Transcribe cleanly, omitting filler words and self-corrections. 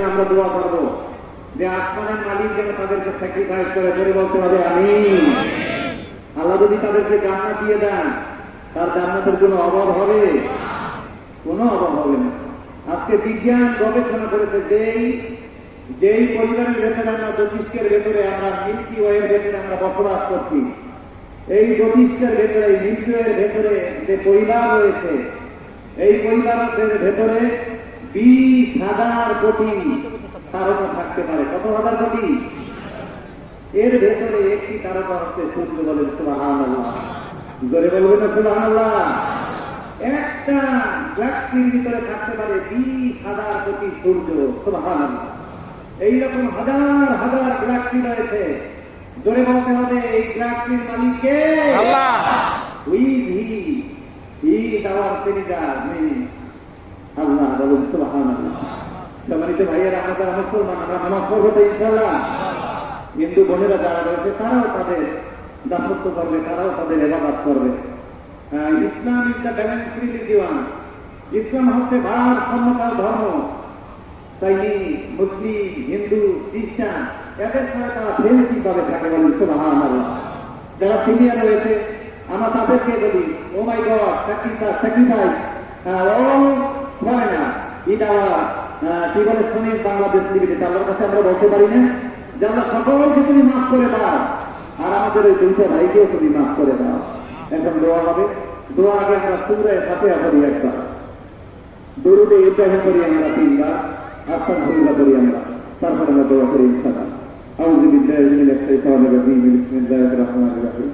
আমরা দোয়া করবো যে আসমানের মালিক যেন তাদেরকে স্যাক্রিফাইস করে ধরে বলতে হবে আমিন। আল্লাহ যদি তাদেরকে জান্নাত দিয়ে দেন, তার জান্নাতের কোনো অভাব হবে? কোনো অভাব হবে না। আজকে বিজ্ঞান গবেষণা করেছে যেই পরিবারের ভেতরে আমরা জ্যোতিষ্কের ভেতরে আমরা মিল্কি ওয়ের ভেতরে আমরা বসবাস করছি, এই জ্যোতিষ্কের ভেতরে মিল্কি ওয়ের ভেতরে যে পরিবার রয়েছে, এই পরিবারের ভেতরে 20,000 কোটি তারকা থাকতে পারে। কত হাজার কোটি? এর ভেতরে একটি তারকা হচ্ছে সূর্য। বলেন সুবহানাল্লাহ, জোরে বলবেন না সুবহানাল্লাহ? একটা গ্যালাক্সির ভিতরে থাকতে পারে 20,000 কোটি সূর্য। সুবহানাল্লাহ। এইরকম হাজার হাজার গ্যালাক্সি রয়েছে। জোরে বলতে হবে এই গ্যালাক্সির মালিক কে? আল্লাহ। হি ইজ আওয়ার ক্রিয়েটর, আল্লাহ। বলুন সুবহানাল্লাহ। সম্মানিত ভাইয়েরা, আমরা মুসলমান, আমরা নামাজ পড়বো তো ইনশাআল্লাহ। হিন্দু বোনেরা যারা রয়েছে তারাও তাদের দাসত্ব করবে, তারাও তাদের ইবাদত করবে। ইসলাম ইজ দ্য ব্যালেন্স রিলিজিয়ন। ইসলাম হচ্ছে ভারসাম্যতার ধর্ম। চাইনিজ, মুসলিম, হিন্দু, খ্রিস্টান এদের সাথে তারা ফ্রেন্ডশিপ ভাবে থাকে। বলি সুবহানাল্লাহ। যারা সিনিয়র রয়েছে আমরা তাদেরকে বলি, oh my God, sacrifice all foreigner in our কি বলে শুনেন বাংলাদেশ লিমিটেড। আল্লাহর কাছে আমরা বলতে পারি না যে আল্লাহ সকলকে তুমি মাফ করে দাও, আর আমাদের ওই দুইটা ভাইকেও তুমি মাফ করে দাও। এখন দোয়া হবে। দোয়া আগে আমরা সূরা ফাতিহা পড়ি একবার, দরুদে ইব্রাহিম করি আমরা 3 বার, আস্তাগফিরুল্লাহ করি আমরা, তারপরে আমরা দোয়া করি ইনশাআল্লাহ। আউযু বিল্লাহি মিনাশ শাইতানির রাজীম। বিসমিল্লাহির রহমানির রহিম।